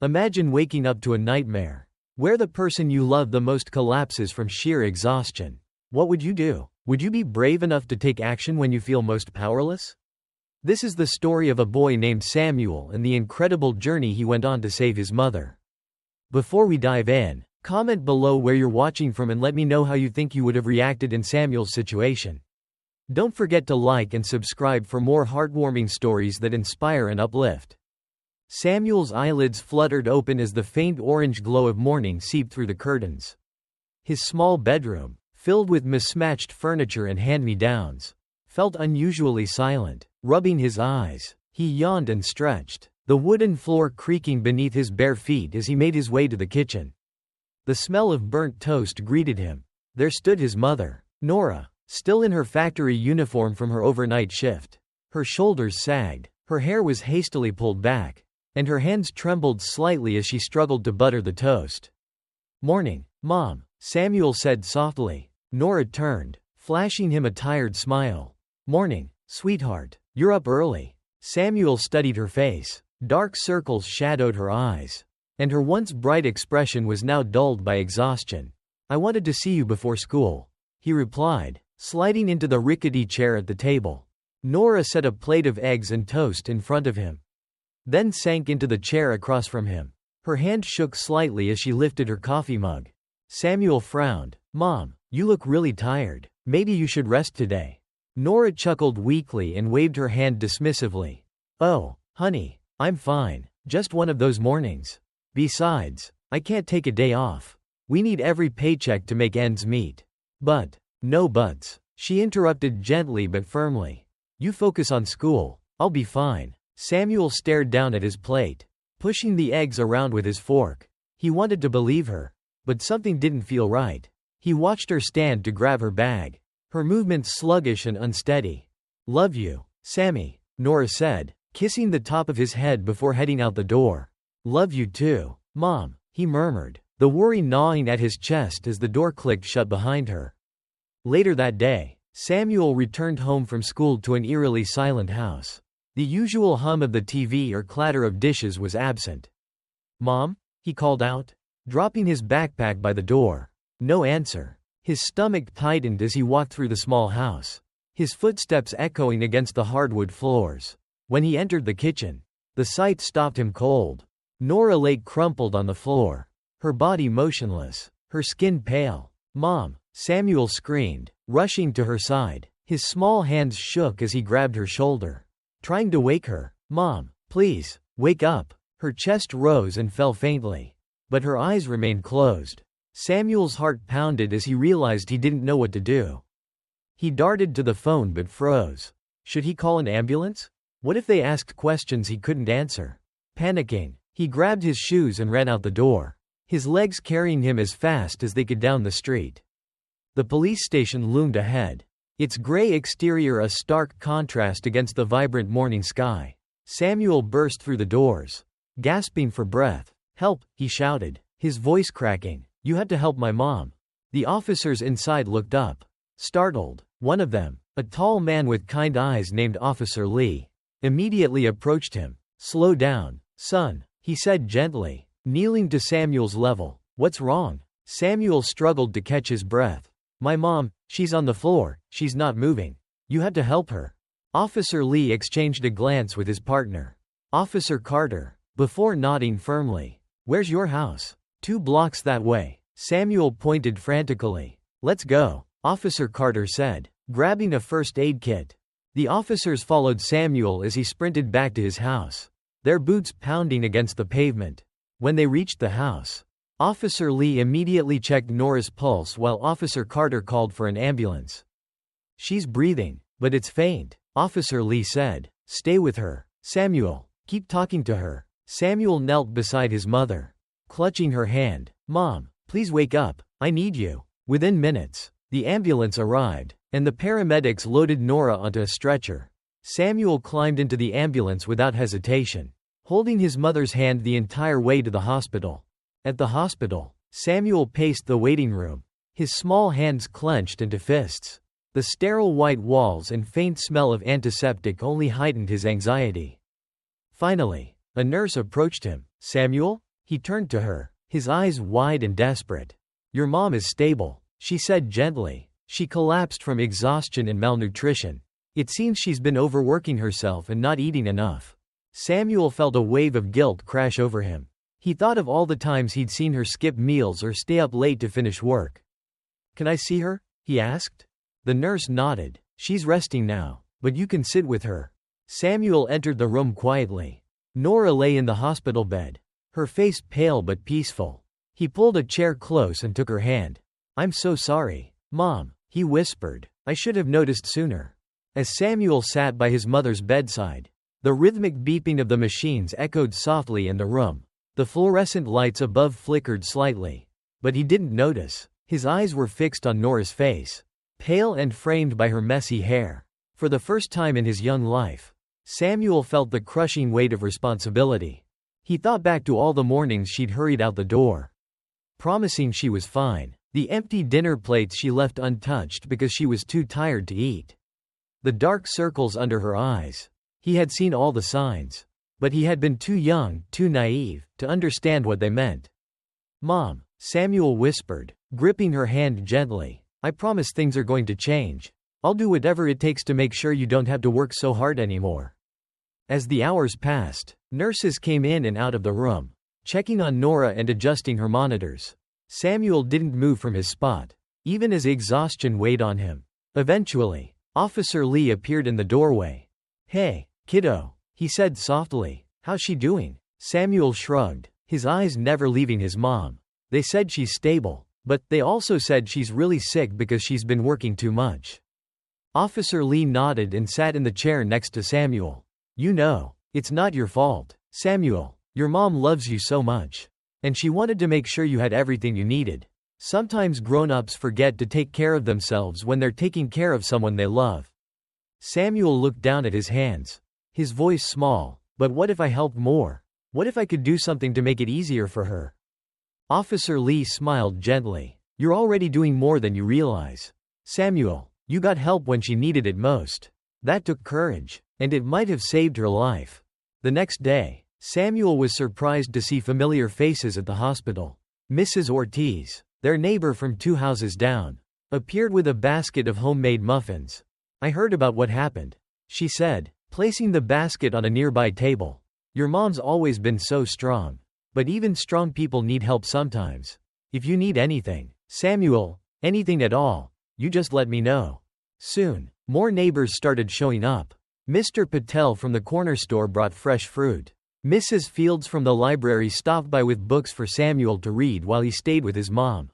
Imagine waking up to a nightmare where the person you love the most collapses from sheer exhaustion. What would you do? Would you be brave enough to take action when you feel most powerless? This is the story of a boy named Samuel and the incredible journey he went on to save his mother. Before we dive in, comment below where you're watching from and let me know how you think you would have reacted in Samuel's situation. Don't forget to like and subscribe for more heartwarming stories that inspire and uplift. Samuel's eyelids fluttered open as the faint orange glow of morning seeped through the curtains. His small bedroom, filled with mismatched furniture and hand-me-downs, felt unusually silent. Rubbing his eyes, he yawned and stretched, the wooden floor creaking beneath his bare feet as he made his way to the kitchen. The smell of burnt toast greeted him. There stood his mother, Nora, still in her factory uniform from her overnight shift. Her shoulders sagged, her hair was hastily pulled back, and her hands trembled slightly as she struggled to butter the toast. "Morning, Mom," Samuel said softly. Nora turned, flashing him a tired smile. "Morning, sweetheart. You're up early." Samuel studied her face. Dark circles shadowed her eyes, and her once bright expression was now dulled by exhaustion. "I wanted to see you before school," he replied, sliding into the rickety chair at the table. Nora set a plate of eggs and toast in front of him, then sank into the chair across from him. Her hand shook slightly as she lifted her coffee mug. Samuel frowned. "Mom, you look really tired. Maybe you should rest today." Nora chuckled weakly and waved her hand dismissively. "Oh, honey, I'm fine. Just one of those mornings. Besides, I can't take a day off. We need every paycheck to make ends meet." "But." "No buts," she interrupted gently but firmly. "You focus on school. I'll be fine." Samuel stared down at his plate, pushing the eggs around with his fork. He wanted to believe her, but something didn't feel right. He watched her stand to grab her bag, her movements sluggish and unsteady. "Love you, Sammy," Nora said, kissing the top of his head before heading out the door. "Love you too, Mom," he murmured, the worry gnawing at his chest as the door clicked shut behind her. Later that day, Samuel returned home from school to an eerily silent house. The usual hum of the TV or clatter of dishes was absent. "Mom?" he called out, dropping his backpack by the door. No answer. His stomach tightened as he walked through the small house, his footsteps echoing against the hardwood floors. When he entered the kitchen, the sight stopped him cold. Nora lay crumpled on the floor, her body motionless, her skin pale. "Mom!" Samuel screamed, rushing to her side. His small hands shook as he grabbed her shoulder, trying to wake her. "Mom, please, wake up." Her chest rose and fell faintly, but her eyes remained closed. Samuel's heart pounded as he realized he didn't know what to do. He darted to the phone but froze. Should he call an ambulance? What if they asked questions he couldn't answer? Panicking, he grabbed his shoes and ran out the door, his legs carrying him as fast as they could down the street. The police station loomed ahead, its gray exterior a stark contrast against the vibrant morning sky. Samuel burst through the doors, gasping for breath. "Help!" he shouted, his voice cracking. "You had to help my mom." The officers inside looked up, startled. One of them, a tall man with kind eyes named Officer Lee, immediately approached him. "Slow down, son," he said gently, kneeling to Samuel's level. "What's wrong?" Samuel struggled to catch his breath. "My mom, she's on the floor, she's not moving. You had to help her." Officer Lee exchanged a glance with his partner, Officer Carter, before nodding firmly. "Where's your house?" "2 blocks that way." Samuel pointed frantically. "Let's go," Officer Carter said, grabbing a first aid kit. The officers followed Samuel as he sprinted back to his house, their boots pounding against the pavement. When they reached the house, Officer Lee immediately checked Nora's pulse while Officer Carter called for an ambulance. "She's breathing, but it's faint," Officer Lee said. "Stay with her, Samuel. Keep talking to her." Samuel knelt beside his mother, clutching her hand. "Mom, please wake up. I need you." Within minutes, the ambulance arrived, and the paramedics loaded Nora onto a stretcher. Samuel climbed into the ambulance without hesitation, holding his mother's hand the entire way to the hospital. At the hospital, Samuel paced the waiting room, his small hands clenched into fists. The sterile white walls and faint smell of antiseptic only heightened his anxiety. Finally, a nurse approached him. "Samuel?" He turned to her, his eyes wide and desperate. "Your mom is stable," she said gently. "She collapsed from exhaustion and malnutrition. It seems she's been overworking herself and not eating enough." Samuel felt a wave of guilt crash over him. He thought of all the times he'd seen her skip meals or stay up late to finish work. "Can I see her?" he asked. The nurse nodded. "She's resting now, but you can sit with her." Samuel entered the room quietly. Nora lay in the hospital bed, her face pale but peaceful. He pulled a chair close and took her hand. "I'm so sorry, Mom," he whispered. "I should have noticed sooner." As Samuel sat by his mother's bedside, the rhythmic beeping of the machines echoed softly in the room. The fluorescent lights above flickered slightly. But he didn't notice. His eyes were fixed on Nora's face, pale and framed by her messy hair. For the first time in his young life, Samuel felt the crushing weight of responsibility. He thought back to all the mornings she'd hurried out the door, promising she was fine. The empty dinner plates she left untouched because she was too tired to eat. The dark circles under her eyes. He had seen all the signs. But he had been too young, too naive, to understand what they meant. "Mom," Samuel whispered, gripping her hand gently, "I promise things are going to change. I'll do whatever it takes to make sure you don't have to work so hard anymore." As the hours passed, nurses came in and out of the room, checking on Nora and adjusting her monitors. Samuel didn't move from his spot, even as exhaustion weighed on him. Eventually, Officer Lee appeared in the doorway. "Hey, kiddo," he said softly. "How's she doing?" Samuel shrugged, his eyes never leaving his mom. "They said she's stable, but they also said she's really sick because she's been working too much." Officer Lee nodded and sat in the chair next to Samuel. "You know, it's not your fault, Samuel. Your mom loves you so much. And she wanted to make sure you had everything you needed. Sometimes grown-ups forget to take care of themselves when they're taking care of someone they love." Samuel looked down at his hands, his voice small. "But what if I helped more? What if I could do something to make it easier for her?" Officer Lee smiled gently. "You're already doing more than you realize. Samuel, you got help when she needed it most. That took courage, and it might have saved her life." The next day, Samuel was surprised to see familiar faces at the hospital. Mrs. Ortiz, their neighbor from 2 houses down, appeared with a basket of homemade muffins. "I heard about what happened," she said, placing the basket on a nearby table. "Your mom's always been so strong. But even strong people need help sometimes. If you need anything, Samuel, anything at all, you just let me know." Soon, more neighbors started showing up. Mr. Patel from the corner store brought fresh fruit. Mrs. Fields from the library stopped by with books for Samuel to read while he stayed with his mom.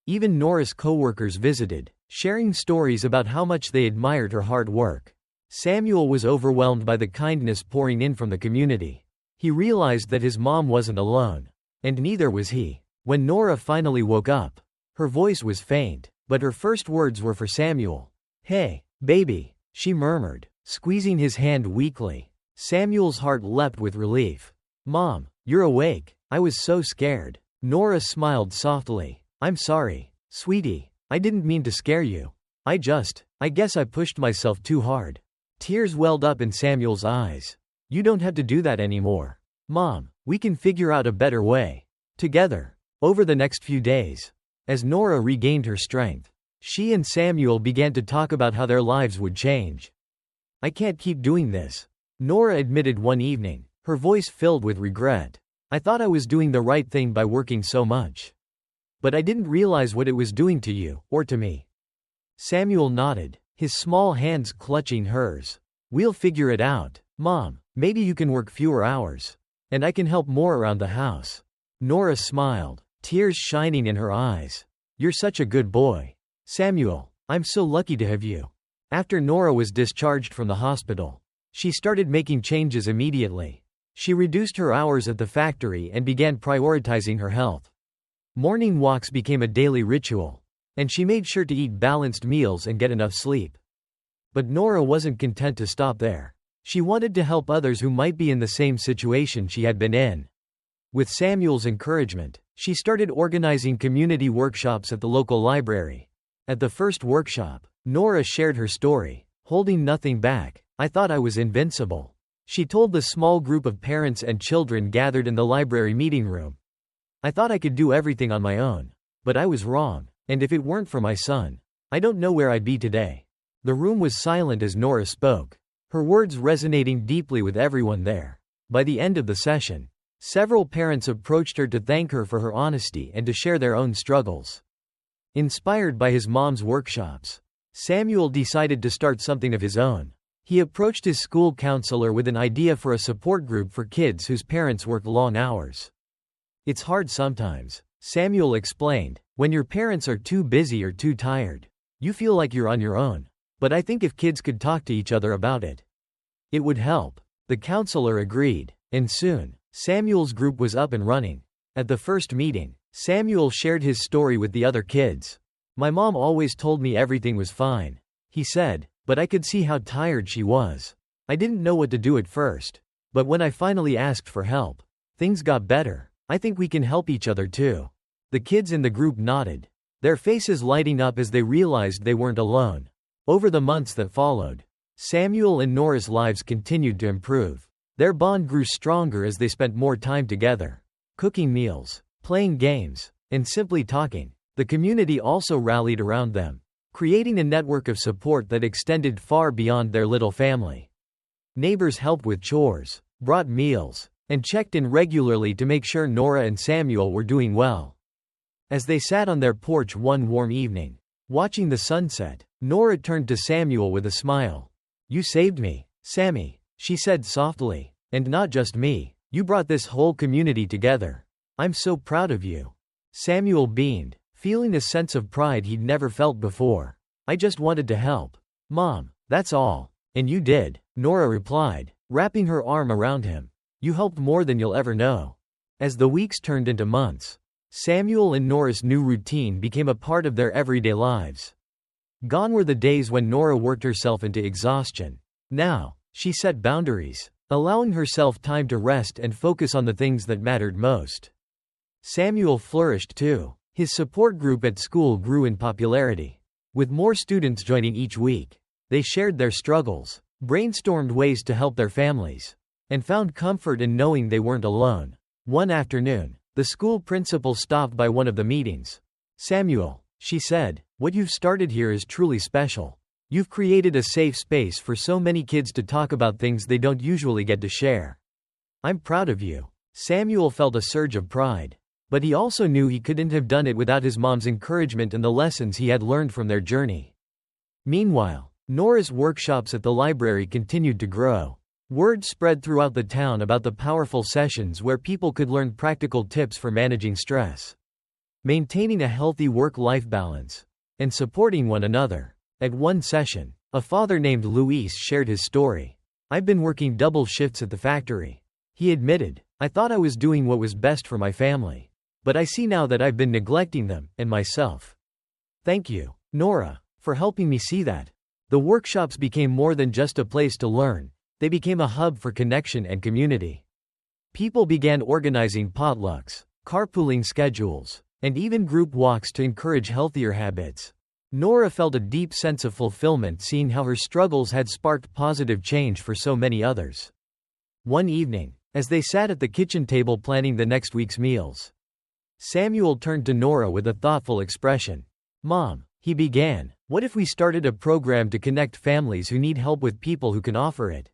Even Nora's coworkers visited, sharing stories about how much they admired her hard work. Samuel was overwhelmed by the kindness pouring in from the community. He realized that his mom wasn't alone. And neither was he. When Nora finally woke up, her voice was faint, but her first words were for Samuel. "Hey, baby," she murmured, squeezing his hand weakly. Samuel's heart leapt with relief. "Mom, you're awake. I was so scared." Nora smiled softly. "I'm sorry, sweetie. I didn't mean to scare you. I guess I pushed myself too hard." Tears welled up in Samuel's eyes. "You don't have to do that anymore. Mom, we can figure out a better way. Together." Over the next few days, as Nora regained her strength, she and Samuel began to talk about how their lives would change. "I can't keep doing this," Nora admitted one evening, her voice filled with regret. "I thought I was doing the right thing by working so much. But I didn't realize what it was doing to you, or to me." Samuel nodded, his small hands clutching hers. "We'll figure it out, Mom. Maybe you can work fewer hours. And I can help more around the house." Nora smiled, tears shining in her eyes. "You're such a good boy, Samuel. I'm so lucky to have you." After Nora was discharged from the hospital, she started making changes immediately. She reduced her hours at the factory and began prioritizing her health. Morning walks became a daily ritual, and she made sure to eat balanced meals and get enough sleep. But Nora wasn't content to stop there. She wanted to help others who might be in the same situation she had been in. With Samuel's encouragement, she started organizing community workshops at the local library. At the first workshop, Nora shared her story, holding nothing back. "I thought I was invincible," she told the small group of parents and children gathered in the library meeting room. I thought I could do everything on my own. But I was wrong, and if it weren't for my son, I don't know where I'd be today." The room was silent as Nora spoke, her words resonating deeply with everyone there. By the end of the session, several parents approached her to thank her for her honesty and to share their own struggles. Inspired by his mom's workshops, Samuel decided to start something of his own. He approached his school counselor with an idea for a support group for kids whose parents work long hours. "It's hard sometimes," Samuel explained, "when your parents are too busy or too tired. You feel like you're on your own. But I think if kids could talk to each other about it, it would help." The counselor agreed, and soon, Samuel's group was up and running. At the first meeting, Samuel shared his story with the other kids. "My mom always told me everything was fine," he said, "but I could see how tired she was. I didn't know what to do at first. But when I finally asked for help, things got better. I think we can help each other too." The kids in the group nodded, their faces lighting up as they realized they weren't alone. Over the months that followed, Samuel and Nora's lives continued to improve. Their bond grew stronger as they spent more time together, cooking meals, playing games, and simply talking. The community also rallied around them, creating a network of support that extended far beyond their little family. Neighbors helped with chores, brought meals, and checked in regularly to make sure Nora and Samuel were doing well. As they sat on their porch one warm evening, watching the sunset, Nora turned to Samuel with a smile. "You saved me, Sammy," she said softly, "and not just me. You brought this whole community together. I'm so proud of you." Samuel beamed, feeling a sense of pride he'd never felt before. "I just wanted to help, Mom, that's all." "And you did," Nora replied, wrapping her arm around him. "You helped more than you'll ever know." As the weeks turned into months, Samuel and Nora's new routine became a part of their everyday lives. Gone were the days when Nora worked herself into exhaustion. Now, she set boundaries, allowing herself time to rest and focus on the things that mattered most. Samuel flourished too. His support group at school grew in popularity. With more students joining each week, they shared their struggles, brainstormed ways to help their families, and found comfort in knowing they weren't alone. One afternoon, the school principal stopped by one of the meetings. "Samuel," she said, "what you've started here is truly special. You've created a safe space for so many kids to talk about things they don't usually get to share. I'm proud of you." Samuel felt a surge of pride. But he also knew he couldn't have done it without his mom's encouragement and the lessons he had learned from their journey. Meanwhile, Nora's workshops at the library continued to grow. Word spread throughout the town about the powerful sessions where people could learn practical tips for managing stress, maintaining a healthy work-life balance, and supporting one another. At one session, a father named Luis shared his story. "I've been working double shifts at the factory," he admitted. "I thought I was doing what was best for my family. But I see now that I've been neglecting them, and myself. Thank you, Nora, for helping me see that." The workshops became more than just a place to learn, they became a hub for connection and community. People began organizing potlucks, carpooling schedules, and even group walks to encourage healthier habits. Nora felt a deep sense of fulfillment seeing how her struggles had sparked positive change for so many others. One evening, as they sat at the kitchen table planning the next week's meals, Samuel turned to Nora with a thoughtful expression. "Mom," he began, "what if we started a program to connect families who need help with people who can offer it?"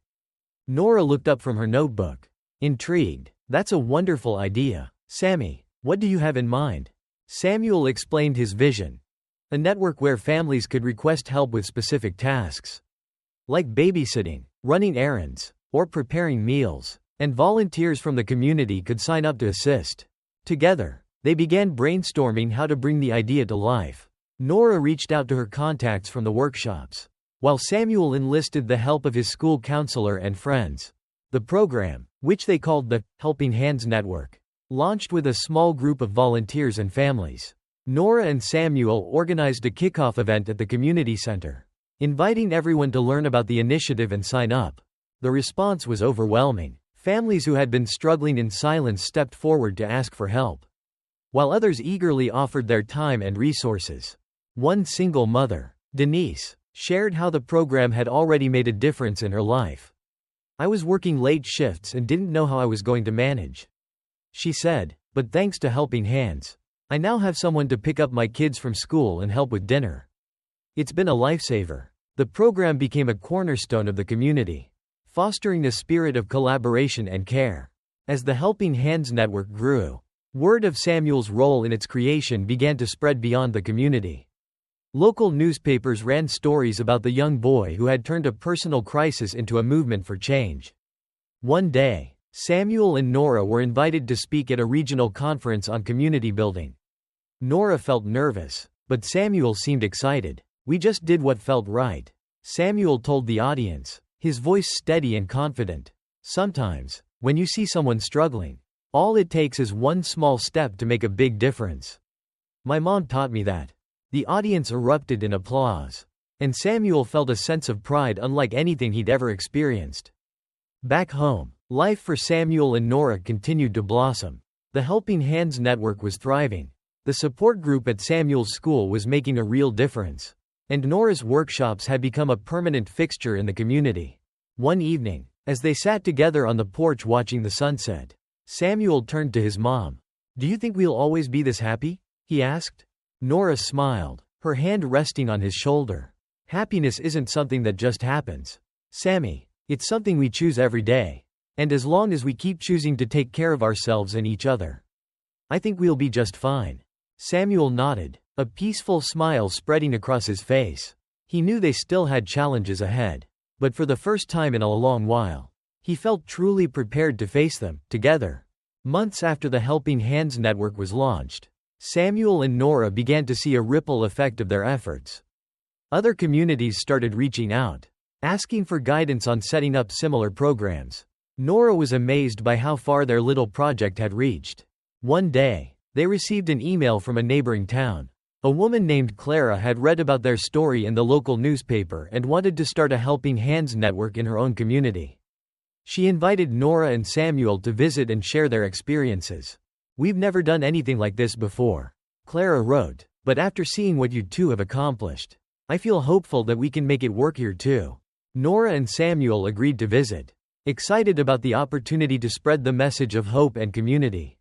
Nora looked up from her notebook, intrigued. "That's a wonderful idea. Sammy, what do you have in mind?" Samuel explained his vision. A network where families could request help with specific tasks, like babysitting, running errands, or preparing meals, and volunteers from the community could sign up to assist. Together, they began brainstorming how to bring the idea to life. Nora reached out to her contacts from the workshops, while Samuel enlisted the help of his school counselor and friends. The program, which they called the Helping Hands Network, launched with a small group of volunteers and families. Nora and Samuel organized a kickoff event at the community center, inviting everyone to learn about the initiative and sign up. The response was overwhelming. Families who had been struggling in silence stepped forward to ask for help, while others eagerly offered their time and resources. One single mother, Denise, shared how the program had already made a difference in her life. "I was working late shifts and didn't know how I was going to manage," she said, But thanks to Helping Hands, I now have someone to pick up my kids from school and help with dinner. It's been a lifesaver. The program became a cornerstone of the community, fostering a spirit of collaboration and care. As the Helping Hands network grew, word of Samuel's role in its creation began to spread beyond the community. Local newspapers ran stories about the young boy who had turned a personal crisis into a movement for change. One day, Samuel and Nora were invited to speak at a regional conference on community building. Nora felt nervous, but Samuel seemed excited. "We just did what felt right," Samuel told the audience, his voice steady and confident. "Sometimes, when you see someone struggling, all it takes is one small step to make a big difference. My mom taught me that." The audience erupted in applause, and Samuel felt a sense of pride unlike anything he'd ever experienced. Back home, life for Samuel and Nora continued to blossom. The Helping Hands network was thriving. The support group at Samuel's school was making a real difference, and Nora's workshops had become a permanent fixture in the community. One evening, as they sat together on the porch watching the sunset, Samuel turned to his mom. "Do you think we'll always be this happy?" he asked. Nora smiled, her hand resting on his shoulder. "Happiness isn't something that just happens, Sammy. It's something we choose every day. And as long as we keep choosing to take care of ourselves and each other, I think we'll be just fine." Samuel nodded, a peaceful smile spreading across his face. He knew they still had challenges ahead, but for the first time in a long while, he felt truly prepared to face them together. Months after the Helping Hands network was launched, Samuel and Nora began to see a ripple effect of their efforts. Other communities started reaching out, asking for guidance on setting up similar programs. Nora was amazed by how far their little project had reached. One day, they received an email from a neighboring town. A woman named Clara had read about their story in the local newspaper and wanted to start a Helping Hands network in her own community. She invited Nora and Samuel to visit and share their experiences. "We've never done anything like this before," Clara wrote, "but after seeing what you two have accomplished, I feel hopeful that we can make it work here too." Nora and Samuel agreed to visit, excited about the opportunity to spread the message of hope and community.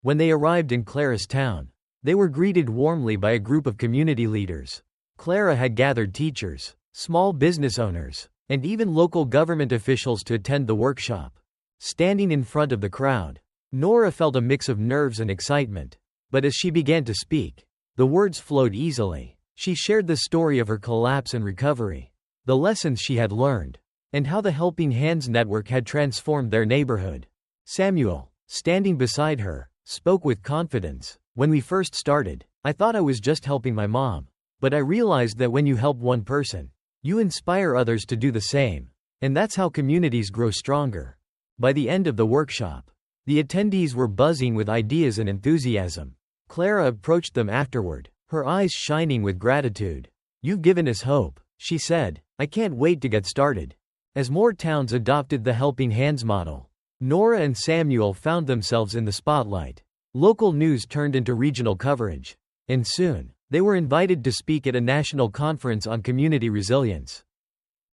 When they arrived in Clara's town, they were greeted warmly by a group of community leaders. Clara had gathered teachers, small business owners, and even local government officials to attend the workshop. Standing in front of the crowd, Nora felt a mix of nerves and excitement, but as she began to speak, the words flowed easily. She shared the story of her collapse and recovery, the lessons she had learned, and how the Helping Hands network had transformed their neighborhood. Samuel, standing beside her, spoke with confidence. "When we first started, I thought I was just helping my mom. But I realized that when you help one person, you inspire others to do the same. And that's how communities grow stronger." By the end of the workshop, the attendees were buzzing with ideas and enthusiasm. Clara approached them afterward, her eyes shining with gratitude. "You've given us hope," she said. "I can't wait to get started." As more towns adopted the Helping Hands model, Nora and Samuel found themselves in the spotlight. Local news turned into regional coverage, and soon, they were invited to speak at a national conference on community resilience.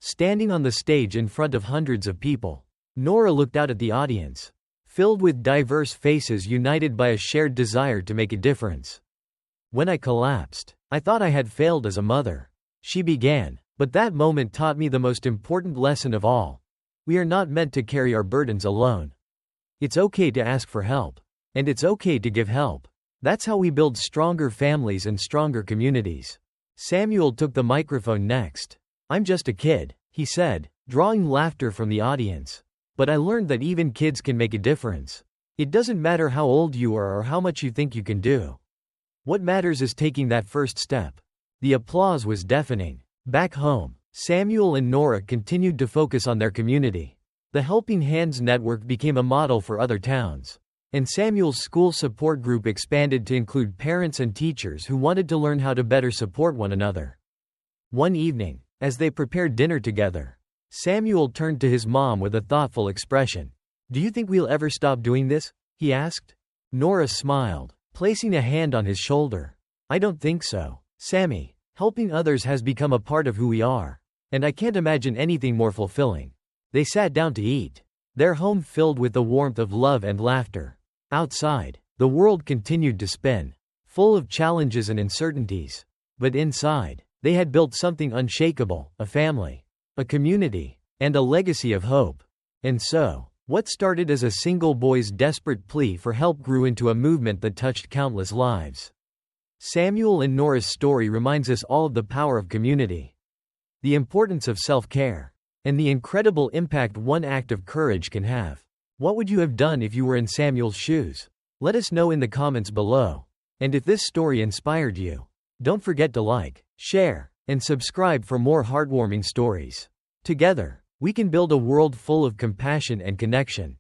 Standing on the stage in front of hundreds of people, Nora looked out at the audience, filled with diverse faces united by a shared desire to make a difference. "When I collapsed, I thought I had failed as a mother," she began, "but that moment taught me the most important lesson of all. We are not meant to carry our burdens alone. It's okay to ask for help, and it's okay to give help. That's how we build stronger families and stronger communities." Samuel took the microphone next. "I'm just a kid," he said, drawing laughter from the audience. "But I learned that even kids can make a difference. It doesn't matter how old you are or how much you think you can do. What matters is taking that first step." The applause was deafening. Back home, Samuel and Nora continued to focus on their community. The Helping Hands network became a model for other towns, and Samuel's school support group expanded to include parents and teachers who wanted to learn how to better support one another. One evening, as they prepared dinner together, Samuel turned to his mom with a thoughtful expression. "Do you think we'll ever stop doing this?" he asked. Nora smiled, placing a hand on his shoulder. "I don't think so, Sammy. Helping others has become a part of who we are, and I can't imagine anything more fulfilling." They sat down to eat, their home filled with the warmth of love and laughter. Outside, The world continued to spin, full of challenges and uncertainties. But inside, they had built something unshakable: a family, a community, and a legacy of hope. And so, what started as a single boy's desperate plea for help grew into a movement that touched countless lives. Samuel and Nora's story reminds us all of the power of community, the importance of self-care, and the incredible impact one act of courage can have. What would you have done if you were in Samuel's shoes? Let us know in the comments below. And if this story inspired you, don't forget to like, share, and subscribe for more heartwarming stories. Together, we can build a world full of compassion and connection.